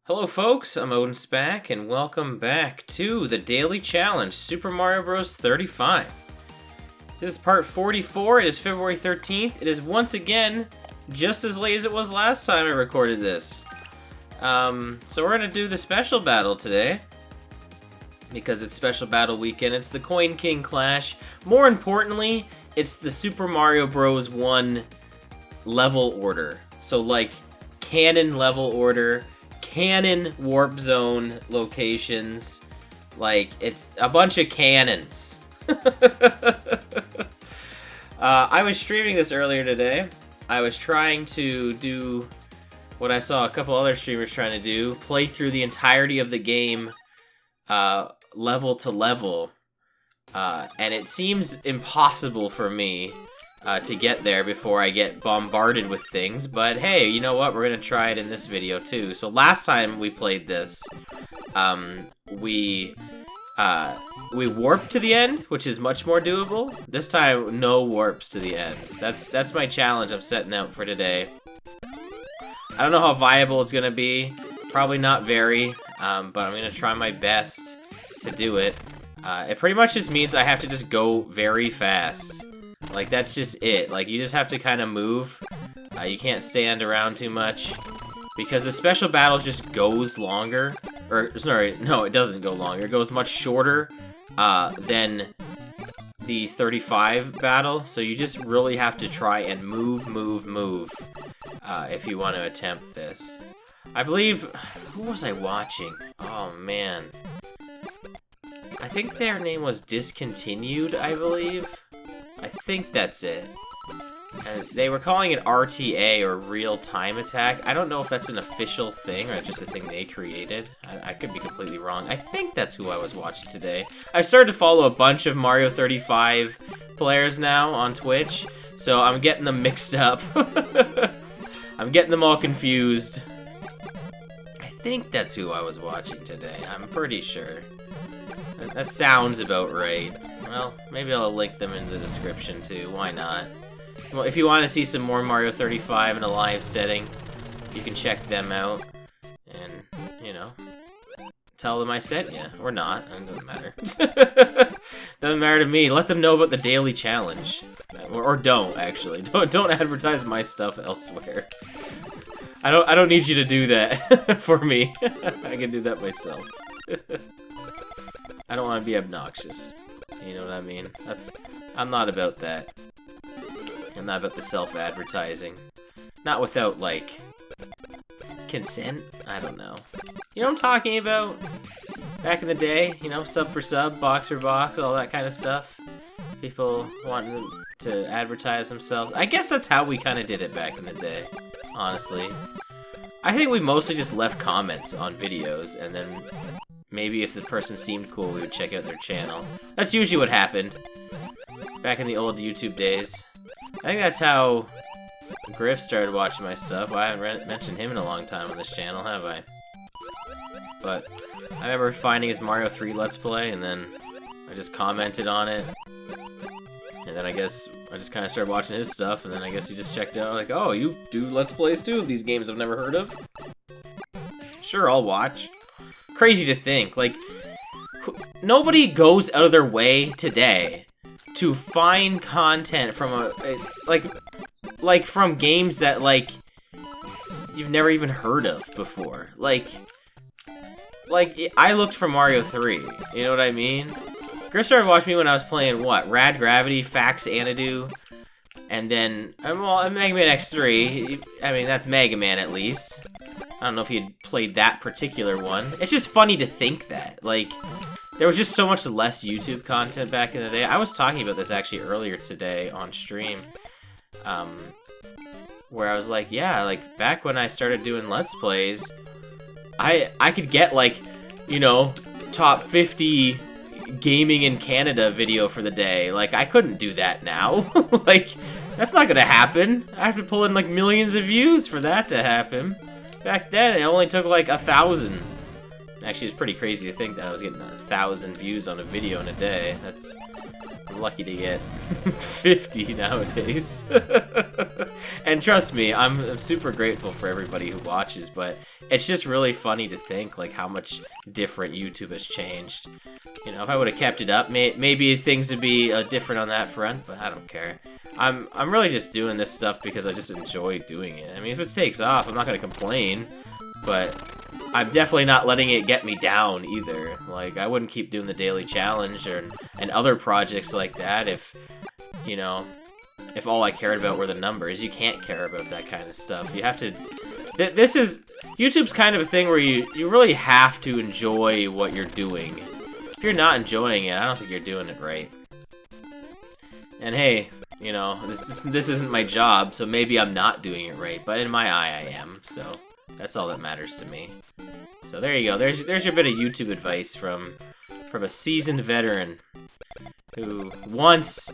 Hello folks, I'm OdinSpack, and welcome back to the Daily Challenge, Super Mario Bros. 35. This is part 44, it is February 13th, it is once again just as late as it was last time I recorded this. So we're gonna do the special battle today, because it's special battle weekend. It's the Coin King Clash. More importantly, it's the Super Mario Bros. 1 level order. So like, canon level order, canon warp zone locations, like it's a bunch of cannons. I was streaming this earlier today. I was trying to do what I saw a couple other streamers trying to do, play through the entirety of the game level to level, and it seems impossible for me to get there before I get bombarded with things, but hey, you know what, we're gonna try it in this video too. So last time we played this, we warped to the end, which is much more doable. This time, no warps to the end. That's my challenge I'm setting out for today. I don't know how viable it's gonna be, probably not very, but I'm gonna try my best to do it. It pretty much just means I have to just go very fast. Like, that's just it. Like, you just have to kind of move. You can't stand around too much. Because the special battle just goes longer. Or, sorry, no, it doesn't go longer. It goes much shorter than the 35 battle. So you just really have to try and move if you want to attempt this. I believe... Who was I watching? Oh, man. I think their name was Discontinued, I believe. I think that's it. And they were calling it RTA, or Real Time Attack. I don't know if that's an official thing, or just a thing they created. I could be completely wrong. I think that's who I was watching today. I've started to follow a bunch of Mario 35 players now on Twitch, so I'm getting them mixed up. I'm getting them all confused. I think that's who I was watching today. I'm pretty sure. That sounds about right. Well, maybe I'll link them in the description too, why not? Well, if you want to see some more Mario 35 in a live setting, you can check them out, and, you know, tell them I sent you, or not, it doesn't matter. Doesn't matter to me, let them know about the daily challenge. Or don't, actually, don't advertise my stuff elsewhere. I don't need you to do that for me, I can do that myself. I don't want to be obnoxious. You know what I mean? I'm not about that. I'm not about the self-advertising. Not without, like, consent? I don't know. You know what I'm talking about? Back in the day, you know, sub for sub, box for box, all that kind of stuff. People wanting to advertise themselves. I guess that's how we kind of did it back in the day, honestly. I think we mostly just left comments on videos, and then maybe if the person seemed cool, we would check out their channel. That's usually what happened. Back in the old YouTube days. I think that's how Griff started watching my stuff. Well, I haven't mentioned him in a long time on this channel, have I? But I remember finding his Mario 3 Let's Play, and then I just commented on it. And then I guess I just kind of started watching his stuff, and then I guess he just checked out, like, oh, you do Let's Plays too of these games I've never heard of? Sure, I'll watch. Crazy to think, like, nobody goes out of their way today to find content from like from games that, like, you've never even heard of before. Like, I looked for Mario 3, you know what I mean? Chris started watching me when I was playing, what, Rad Gravity, Fax Anadu, and then, well, Mega Man X3, I mean, that's Mega Man at least. I don't know if he had played that particular one. It's just funny to think that, like, there was just so much less YouTube content back in the day. I was talking about this actually earlier today on stream, where I was like, yeah, like, back when I started doing Let's Plays, I could get, like, you know, top 50 gaming in Canada video for the day. Like, I couldn't do that now. Like, that's not gonna happen. I have to pull in, like, millions of views for that to happen. Back then, it only took like 1,000. Actually, it's pretty crazy to think that I was getting 1,000 views on a video in a day. I'm lucky to get 50 nowadays. And trust me, I'm super grateful for everybody who watches, but it's just really funny to think like how much different YouTube has changed. You know, if I would have kept it up, maybe things would be different on that front, but I don't care. I'm really just doing this stuff because I just enjoy doing it. I mean, if it takes off, I'm not gonna complain, but I'm definitely not letting it get me down either. Like, I wouldn't keep doing the daily challenge and other projects like that if, you know, if all I cared about were the numbers. You can't care about that kind of stuff. You have to... This is... YouTube's kind of a thing where you really have to enjoy what you're doing. If you're not enjoying it, I don't think you're doing it right. And hey, you know, this isn't my job, so maybe I'm not doing it right, but in my eye I am, so that's all that matters to me. So there you go. There's your bit of YouTube advice from a seasoned veteran who once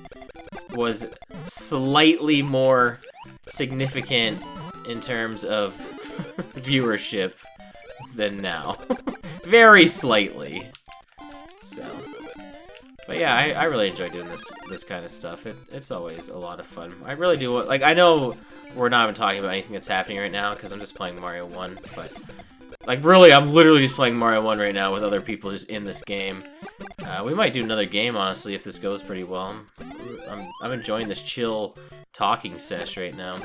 was slightly more significant in terms of viewership than now. Very slightly. So, but yeah, I really enjoy doing this kind of stuff. It's always a lot of fun. I really do. Like, I know we're not even talking about anything that's happening right now because I'm just playing Mario 1, but like really, I'm literally just playing Mario 1 right now with other people just in this game. We might do another game, honestly, if this goes pretty well. I'm enjoying this chill talking sesh right now.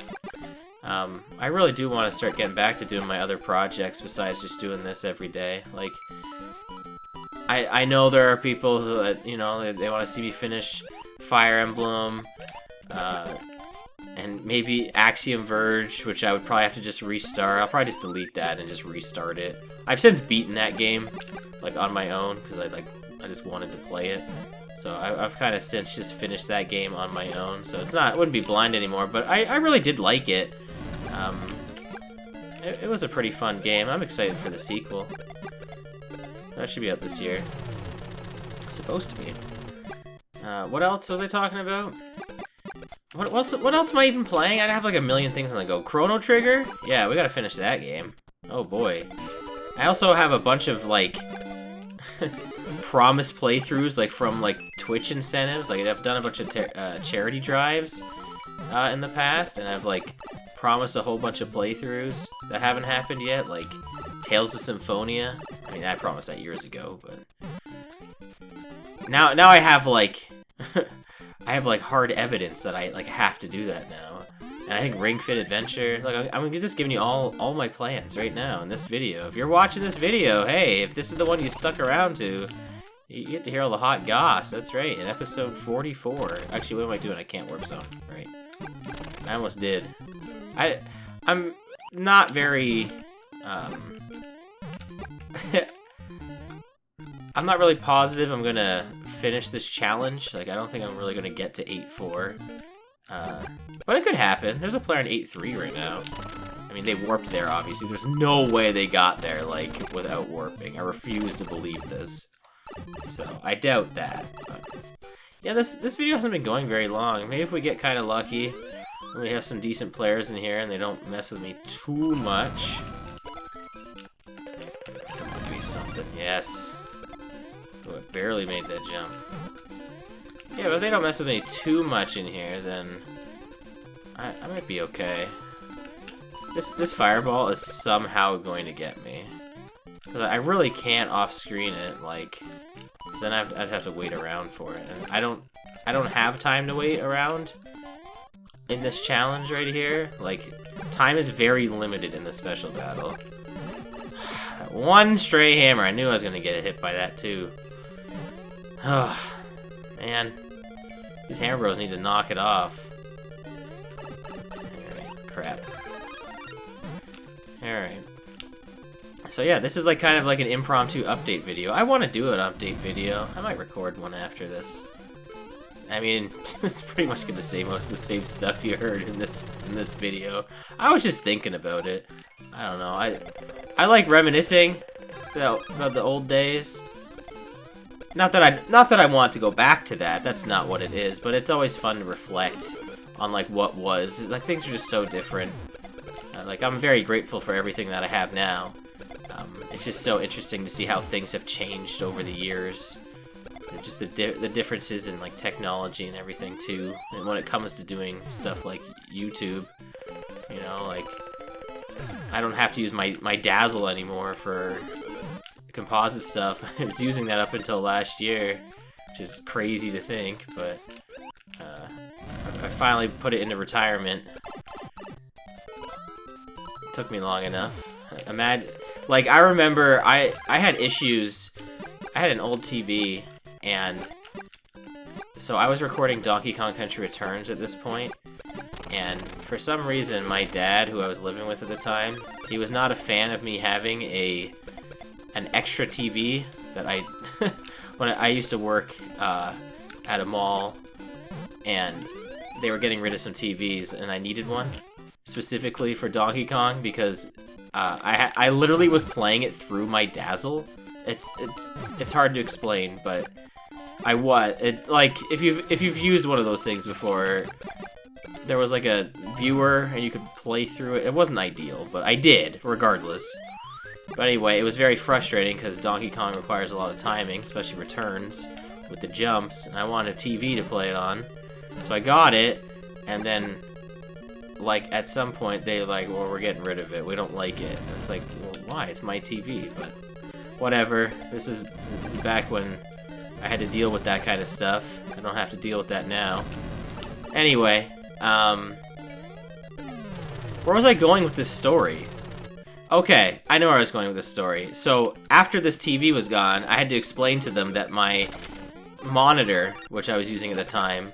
I really do want to start getting back to doing my other projects besides just doing this every day. Like, I know there are people who, you know, they want to see me finish Fire Emblem, and maybe Axiom Verge, which I would probably have to just restart. I'll probably just delete that and just restart it. I've since beaten that game, like, on my own, because I just wanted to play it. So I've kind of since just finished that game on my own, so it wouldn't be blind anymore, but I really did like it. It was a pretty fun game. I'm excited for the sequel. That should be out this year. It's supposed to be. What else was I talking about? What else am I even playing? I have like a million things on the go. Chrono Trigger? Yeah, we gotta finish that game. Oh boy. I also have a bunch of like promised playthroughs, like from like Twitch incentives. Like I've done a bunch of charity drives in the past, and I've like promised a whole bunch of playthroughs that haven't happened yet, like Tales of Symphonia. I mean, I promised that years ago, but now I have like I have like hard evidence that I like have to do that now. And I think Ring Fit Adventure, like I'm just giving you all my plans right now in this video. If you're watching this video, hey, if this is the one you stuck around to, you get to hear all the hot goss. That's right, in episode 44. Actually, what am I doing? I can't warp zone. Right. I almost did. I'm not very I'm not really positive I'm gonna finish this challenge. Like, I don't think I'm really gonna get to 8-4. But it could happen. There's a player in 8-3 right now. I mean, they warped there, obviously. There's no way they got there, like, without warping. I refuse to believe this. So, I doubt that. But yeah, this video hasn't been going very long. Maybe if we get kind of lucky, and we have some decent players in here, and they don't mess with me too much. Come on, give me something. Yes. Oh, I barely made that jump. Yeah, but if they don't mess with me too much in here, then I might be okay. This fireball is somehow going to get me. Because I really can't off-screen it, like, because then I'd have to wait around for it. And I don't have time to wait around in this challenge right here. Like, time is very limited in the special battle. That one stray hammer, I knew I was going to get hit by that too. Oh, man. These hammer bros need to knock it off. Alright, crap. Alright. So yeah, this is like kind of like an impromptu update video. I want to do an update video. I might record one after this. I mean, it's pretty much going to say most of the same stuff you heard in this video. I was just thinking about it. I don't know. I like reminiscing about the old days. Not that I want to go back to that. That's not what it is. But it's always fun to reflect on like what was. Like, things are just so different. Like, I'm very grateful for everything that I have now. It's just so interesting to see how things have changed over the years. just the differences in like technology and everything too. And when it comes to doing stuff like YouTube, you know, like I don't have to use my Dazzle anymore for composite stuff. I was using that up until last year, which is crazy to think, but I finally put it into retirement. It took me long enough. Like, I remember I had issues. I had an old TV, and so I was recording Donkey Kong Country Returns at this point, and for some reason, my dad, who I was living with at the time, he was not a fan of me having an extra TV that when I used to work at a mall, and they were getting rid of some TVs, and I needed one specifically for Donkey Kong because I literally was playing it through my Dazzle. It's hard to explain, but like if you've used one of those things before, there was like a viewer and you could play through it. It wasn't ideal, but I did regardless. But anyway, it was very frustrating because Donkey Kong requires a lot of timing, especially returns with the jumps, and I wanted a TV to play it on. So I got it, and then, like, at some point, they like, well, we're getting rid of it. We don't like it. And it's like, well, why? It's my TV, but whatever. This is back when I had to deal with that kind of stuff. I don't have to deal with that now. Anyway, where was I going with this story? Okay, I know where I was going with this story. So, after this TV was gone, I had to explain to them that my monitor, which I was using at the time,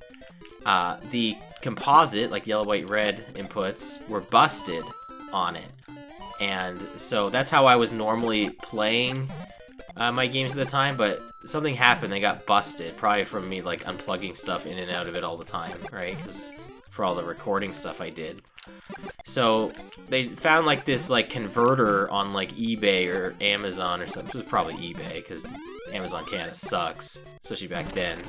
the composite, like yellow, white, red inputs, were busted on it. And so that's how I was normally playing my games at the time, but something happened, they got busted, probably from me like unplugging stuff in and out of it all the time, right? Because for all the recording stuff I did. So they found like this like converter on like eBay or Amazon or something. It was probably eBay because Amazon Canada sucks, especially back then.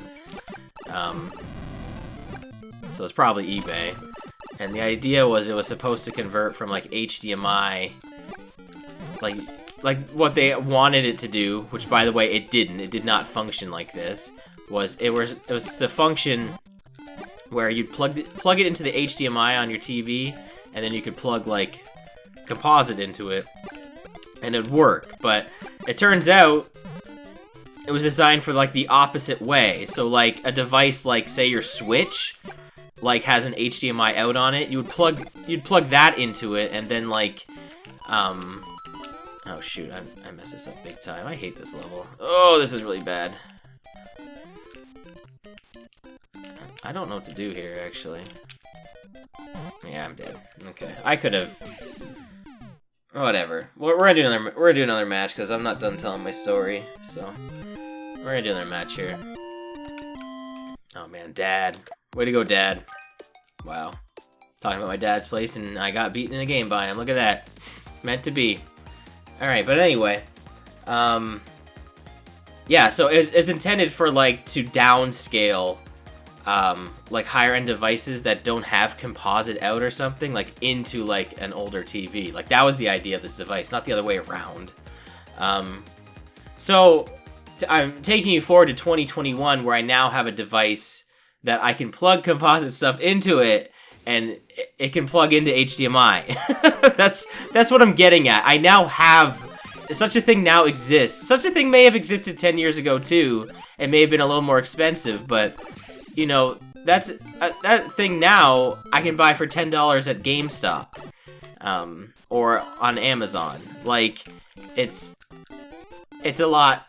So it's probably eBay. And the idea was it was supposed to convert from like HDMI, like what they wanted it to do, which by the way it didn't. It did not function like this. It was the function where you'd plug it into the HDMI on your TV, and then you could plug like composite into it, and it'd work. But it turns out it was designed for like the opposite way. So like a device like say your Switch like has an HDMI out on it, you'd plug that into it, and then like oh shoot, I messed this up big time. I hate this level. Oh, this is really bad. I don't know what to do here, actually. Yeah, I'm dead. Okay, I could have. Whatever. We're gonna do another match because I'm not done telling my story. So we're gonna do another match here. Oh man, Dad. Way to go, Dad. Wow. Talking about my dad's place, and I got beaten in a game by him. Look at that. Meant to be. Alright, but anyway. Yeah, so it's intended for, like, to downscale, like, higher-end devices that don't have composite out or something, like, into, like, an older TV. Like, that was the idea of this device, not the other way around. So, I'm taking you forward to 2021, where I now have a device that I can plug composite stuff into it, and it can plug into HDMI. That's what I'm getting at. I now have... Such a thing now exists. Such a thing may have existed 10 years ago, too. It may have been a little more expensive, but, you know, that thing now I can buy for $10 at GameStop. Or on Amazon. Like, it's a lot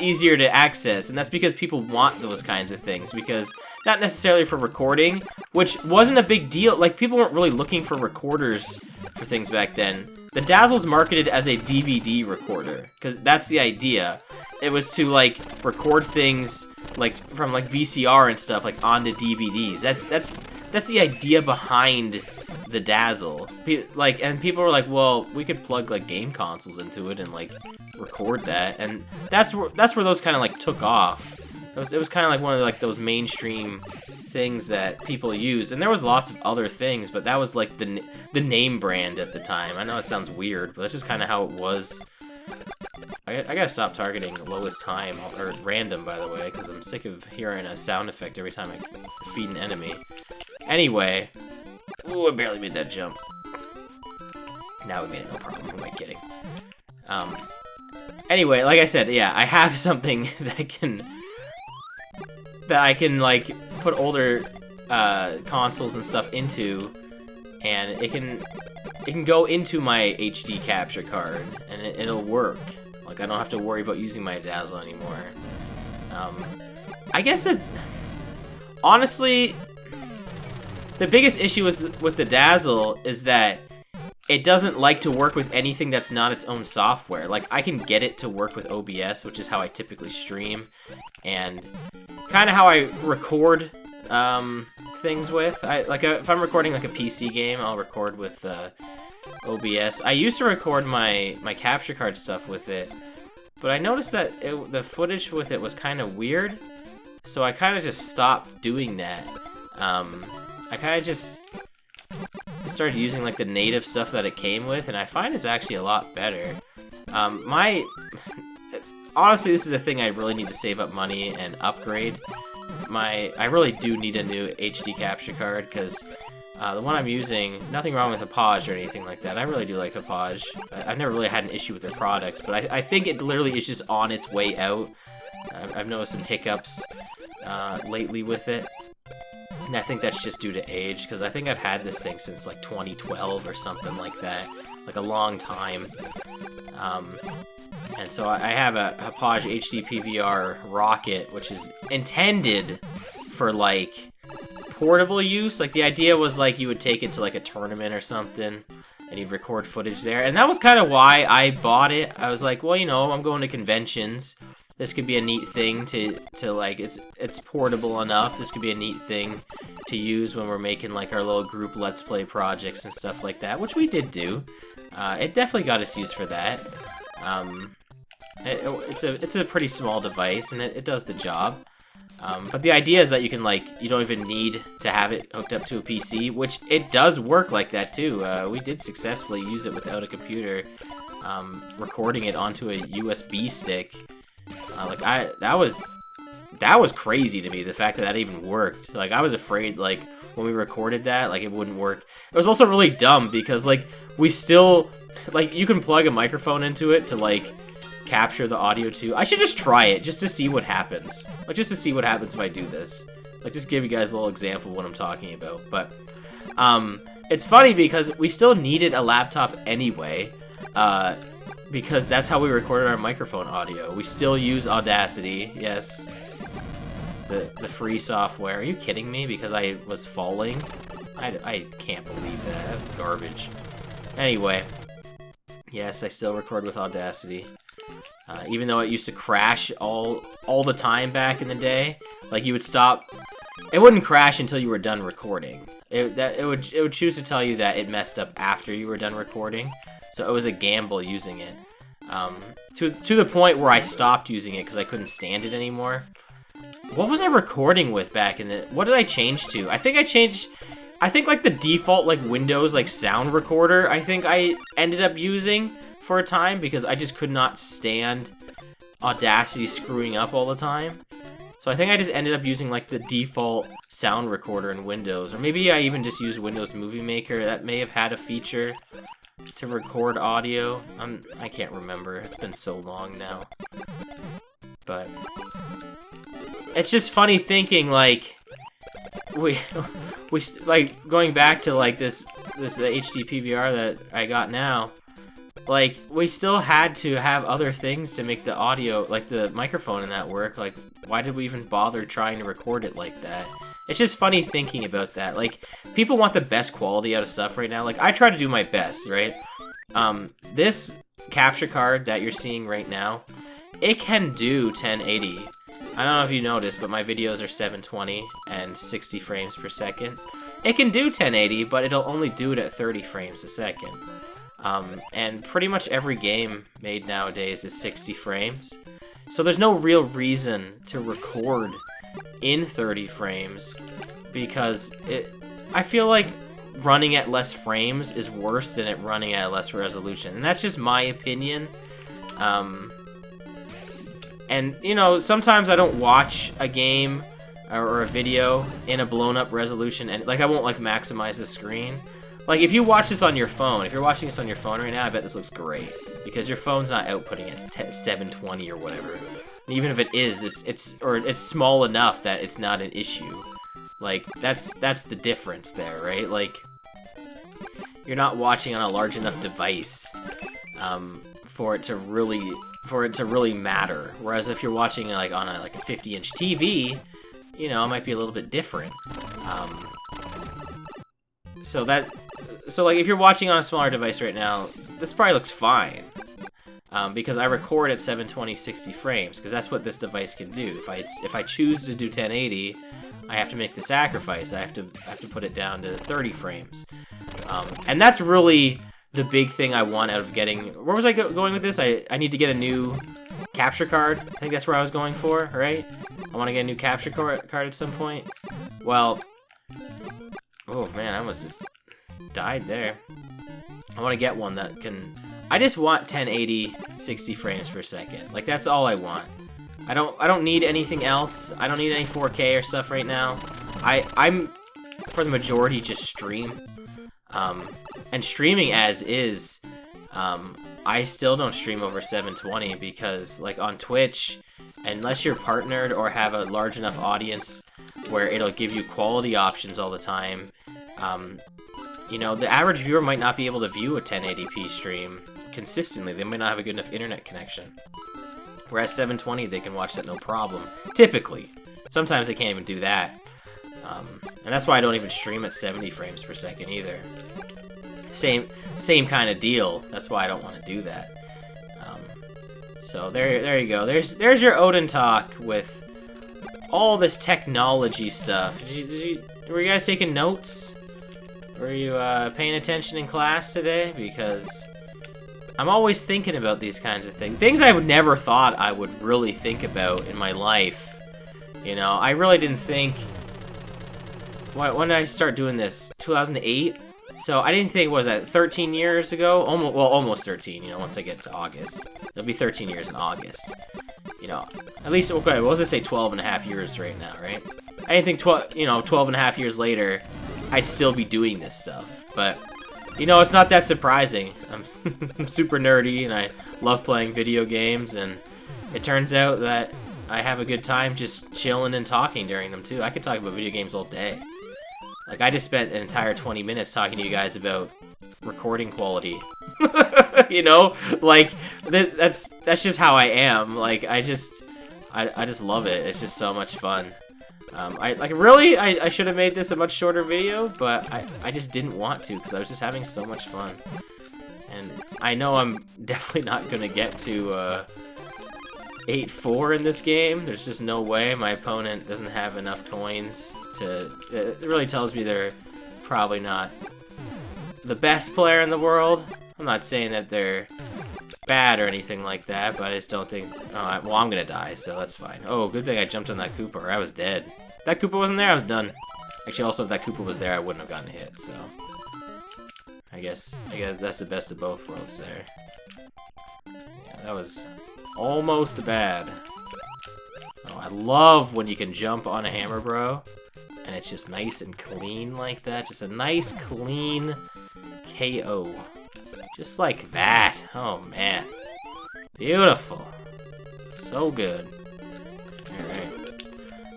easier to access, and that's because people want those kinds of things, because not necessarily for recording, which wasn't a big deal. Like, people weren't really looking for recorders for things back then. The Dazzle's marketed as a DVD recorder, because that's the idea. It was to, like, record things, like, from, like, VCR and stuff, like, onto DVDs. That's the idea behind the Dazzle. And people were like, well, we could plug, like, game consoles into it and, like, record that. And that's where those kind of, like, took off. It was kind of like one of, like, those mainstream things that people use, and there was lots of other things, but that was like the name brand at the time. I know it sounds weird, but that's just kind of how it was. I gotta stop targeting lowest time, or random, by the way, because I'm sick of hearing a sound effect every time I feed an enemy. Anyway, ooh, I barely made that jump. Now we made it, no problem. Who am I kidding? Anyway, like I said, yeah, I have something that I can like put older consoles and stuff into, and it can go into my HD capture card, and it'll work. Like, I don't have to worry about using my Dazzle anymore. I guess that, honestly, the biggest issue with the Dazzle is that it doesn't like to work with anything that's not its own software. Like, I can get it to work with OBS, which is how I typically stream, and kind of how I record things with. If I'm recording like a PC game, I'll record with OBS. I used to record my capture card stuff with it, but I noticed that the footage with it was kind of weird, so I kind of just stopped doing that. I kind of just started using like the native stuff that it came with, and I find it's actually a lot better. Honestly, this is a thing I really need to save up money and upgrade. I really do need a new HD capture card, because the one I'm using, nothing wrong with Hauppauge or anything like that. I really do like Hauppauge. I've never really had an issue with their products, but I think it literally is just on its way out. I've noticed some hiccups lately with it, and I think that's just due to age, because I think I've had this thing since like 2012 or something like that, like a long time. And so I have a Hauppauge HD PVR Rocket, which is intended for like portable use. Like, the idea was like you would take it to like a tournament or something, and you'd record footage there. And that was kind of why I bought it. I was like, well, you know, I'm going to conventions. This could be a neat thing to like, it's portable enough. This could be a neat thing to use when we're making like our little group Let's Play projects and stuff like that, which we did do. It definitely got us used for that. It's a pretty small device, and it does the job. But the idea is that you can you don't even need to have it hooked up to a PC, which it does work like that too. We did successfully use it without a computer, recording it onto a USB stick. That was crazy to me, the fact that even worked. Like, I was afraid, like, when we recorded that, like, it wouldn't work. It was also really dumb, because, like, we still, like, you can plug a microphone into it to, like, capture the audio too. I should just try it, just to see what happens. Like, just to see what happens if I do this. Like, just give you guys a little example of what I'm talking about. But, it's funny, because we still needed a laptop anyway, because that's how we recorded our microphone audio. We still use Audacity, yes. The free software. Are you kidding me? Because I was falling? I can't believe that. That's garbage. Anyway. Yes, I still record with Audacity. Even though it used to crash all the time back in the day. Like, you would stop... It wouldn't crash until you were done recording. It would choose to tell you that it messed up after you were done recording. So it was a gamble using it. To the point where I stopped using it because I couldn't stand it anymore. What was I recording with back in the... What did I change to? I think like the default like Windows like sound recorder, I think I ended up using for a time, because I just could not stand Audacity screwing up all the time. So I think I just ended up using like the default sound recorder in Windows, or maybe I even just used Windows Movie Maker. That may have had a feature to record audio. I can't remember. It's been so long now. But it's just funny thinking like we like going back to like this HD PVR that I got now. Like, we still had to have other things to make the audio, like the microphone in that work. Like, why did we even bother trying to record it like that? It's just funny thinking about that. Like, people want the best quality out of stuff right now. Like, I try to do my best, right? This capture card that you're seeing right now, it can do 1080. I don't know if you noticed, but my videos are 720 and 60 frames per second. It can do 1080, but it'll only do it at 30 frames a second. And pretty much every game made nowadays is 60 frames. So there's no real reason to record in 30 frames, because I feel like running at less frames is worse than it running at less resolution. And that's just my opinion. And, you know, sometimes I don't watch a game or a video in a blown up resolution, and like I won't like maximize the screen. Like if you watch this on your phone, if you're watching this on your phone right now, I bet this looks great because your phone's not outputting at 720 or whatever. And even if it is, it's small enough that it's not an issue. Like that's the difference there, right? Like you're not watching on a large enough device for it to really matter. Whereas if you're watching like on a 50-inch TV, you know, it might be a little bit different. So like if you're watching on a smaller device right now, this probably looks fine. Because I record at 720 60 frames, because that's what this device can do. If I choose to do 1080, I have to make the sacrifice. I have to put it down to 30 frames. And that's really the big thing I want out of getting... Where was I going with this? I need to get a new capture card. I think that's where I was going for, right? I want to get a new capture card at some point. Well... Oh man, I almost just died there. I want to get one that can... I just want 1080 60 frames per second. Like, that's all I want. I don't need anything else. I don't need any 4K or stuff right now. I'm for the majority just stream. And streaming as is, I still don't stream over 720 because, like, on Twitch, unless you're partnered or have a large enough audience where it'll give you quality options all the time, you know, the average viewer might not be able to view a 1080p stream consistently. They might not have a good enough internet connection. Whereas 720, they can watch that no problem. Typically. Sometimes they can't even do that. And that's why I don't even stream at 70 frames per second either. Same kind of deal. That's why I don't want to do that. So there you go. There's your Odin talk with all this technology stuff. Were you guys taking notes? Were you paying attention in class today? Because I'm always thinking about these kinds of things. Things I would never thought I would really think about in my life. You know, I really didn't think... When did I start doing this? 2008? So I didn't think, what was that, 13 years ago? Almost 13, you know, once I get to August. It'll be 13 years in August. You know, at least, okay, well, let's just say 12 and a half years right now, right? I didn't think, 12 and a half years later, I'd still be doing this stuff. But, you know, it's not that surprising. I'm super nerdy, and I love playing video games, and it turns out that I have a good time just chilling and talking during them, too. I could talk about video games all day. Like, I just spent an entire 20 minutes talking to you guys about recording quality. You know? Like, that's just how I am. Like, I just love it. It's just so much fun. I should have made this a much shorter video, but I just didn't want to because I was just having so much fun. And I know I'm definitely not going to get to 8-4 in this game. There's just no way. My opponent doesn't have enough coins to... It really tells me they're probably not the best player in the world. I'm not saying that they're bad or anything like that, but I just don't think... well, I'm gonna die, so that's fine. Oh, good thing I jumped on that Koopa, or I was dead. If that Koopa wasn't there, I was done. Actually, also, if that Koopa was there, I wouldn't have gotten hit, so... I guess that's the best of both worlds there. Yeah, that was... almost bad. Oh, I love when you can jump on a hammer, bro. And it's just nice and clean like that. Just a nice, clean KO. Just like that. Oh, man. Beautiful. So good. Alright.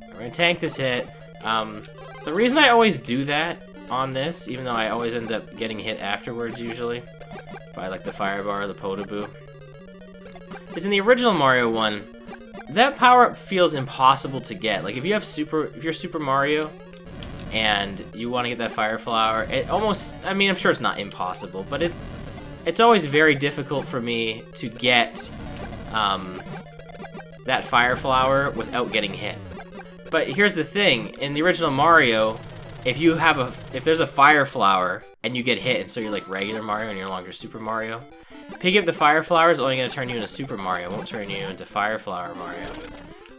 We're gonna tank this hit. The reason I always do that on this, even though I always end up getting hit afterwards, usually, by, like, the fire bar or the Podoboo, is in the original Mario one, that power-up feels impossible to get. Like, if you're Super Mario and you want to get that Fire Flower, it almost, I mean, I'm sure it's not impossible, but it's always very difficult for me to get that Fire Flower without getting hit. But here's the thing, in the original Mario, if there's a Fire Flower and you get hit, and so you're like regular Mario and you're no longer Super Mario, picking up the Fire Flower is only going to turn you into Super Mario. It won't turn you into Fire Flower Mario.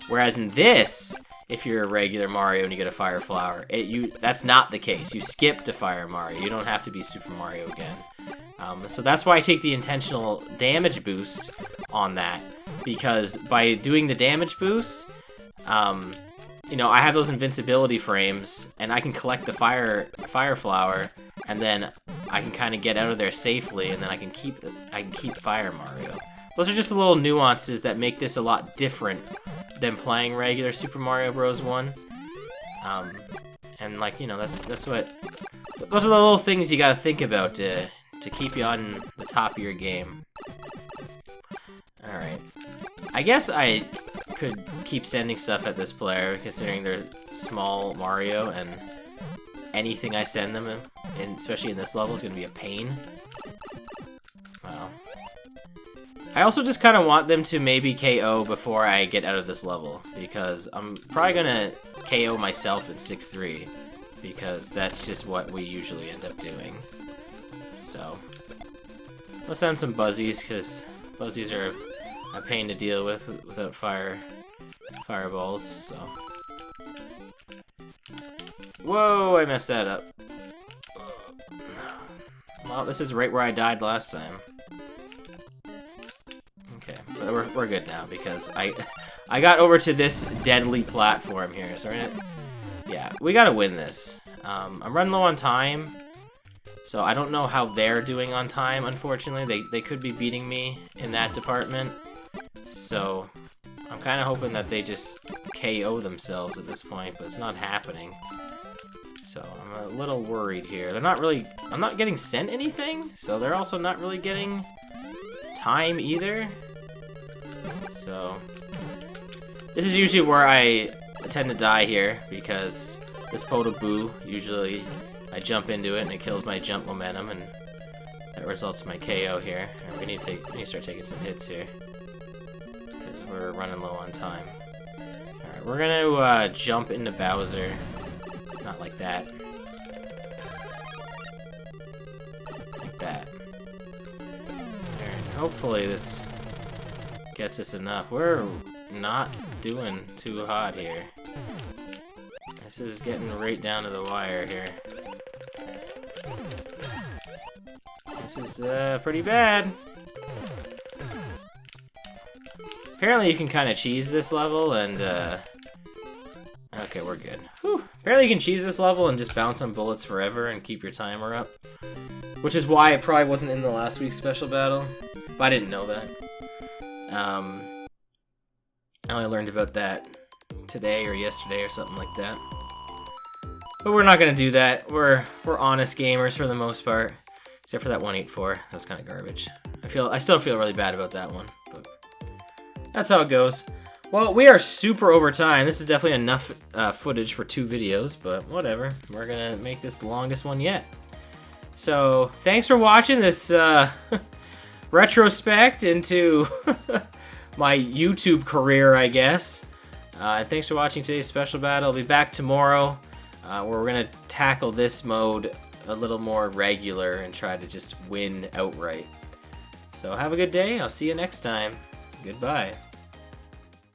Whereas in this, if you're a regular Mario and you get a Fire Flower, that's not the case. You skip to Fire Mario. You don't have to be Super Mario again. So that's why I take the intentional damage boost on that. because by doing the damage boost, you know, I have those invincibility frames, and I can collect the fire flower, and then I can kind of get out of there safely, and then I can keep Fire Mario. Those are just the little nuances that make this a lot different than playing regular Super Mario Bros. 1. And like, you know, those are the little things you gotta think about to keep you on the top of your game. Alright. I guess I could keep sending stuff at this player, considering they're small Mario, and anything I send them, especially in this level, is gonna be a pain. Well, I also just kind of want them to maybe KO before I get out of this level, because I'm probably gonna KO myself in 6-3, because that's just what we usually end up doing. So, let's send some Buzzies, because Buzzies are a pain to deal with without fireballs, so. Whoa, I messed that up. Well, this is right where I died last time. Okay, but we're good now, because I got over to this deadly platform here, so yeah, we gotta win this. I'm running low on time, so I don't know how they're doing on time, unfortunately. They could be beating me in that department. So, I'm kind of hoping that they just KO themselves at this point, but it's not happening. So, I'm a little worried here. I'm not getting sent anything, so they're also not really getting time either. So, this is usually where I tend to die here, because this Podoboo, usually I jump into it and it kills my jump momentum, and that results in my KO here. And we need to start taking some hits here, because we're running low on time. Alright, we're gonna jump into Bowser. Not like that. Like that. Alright, hopefully this gets us enough. We're not doing too hot here. This is getting right down to the wire here. This is pretty bad. Apparently you can kind of cheese this level and okay, we're good. Whew. Apparently you can cheese this level and just bounce on bullets forever and keep your timer up. Which is why it probably wasn't in the last week's special battle. But I didn't know that. I only learned about that today or yesterday or something like that. But we're not gonna do that. We're honest gamers for the most part. Except for that 184. That was kind of garbage. I still feel really bad about that one. But that's how it goes. Well, we are super over time. This is definitely enough footage for 2 videos, but whatever. We're gonna make this the longest one yet. So, thanks for watching this retrospect into my YouTube career, I guess. And thanks for watching today's special battle. I'll be back tomorrow, where we're gonna tackle this mode a little more regular and try to just win outright. So have a good day. I'll see you next time. Goodbye.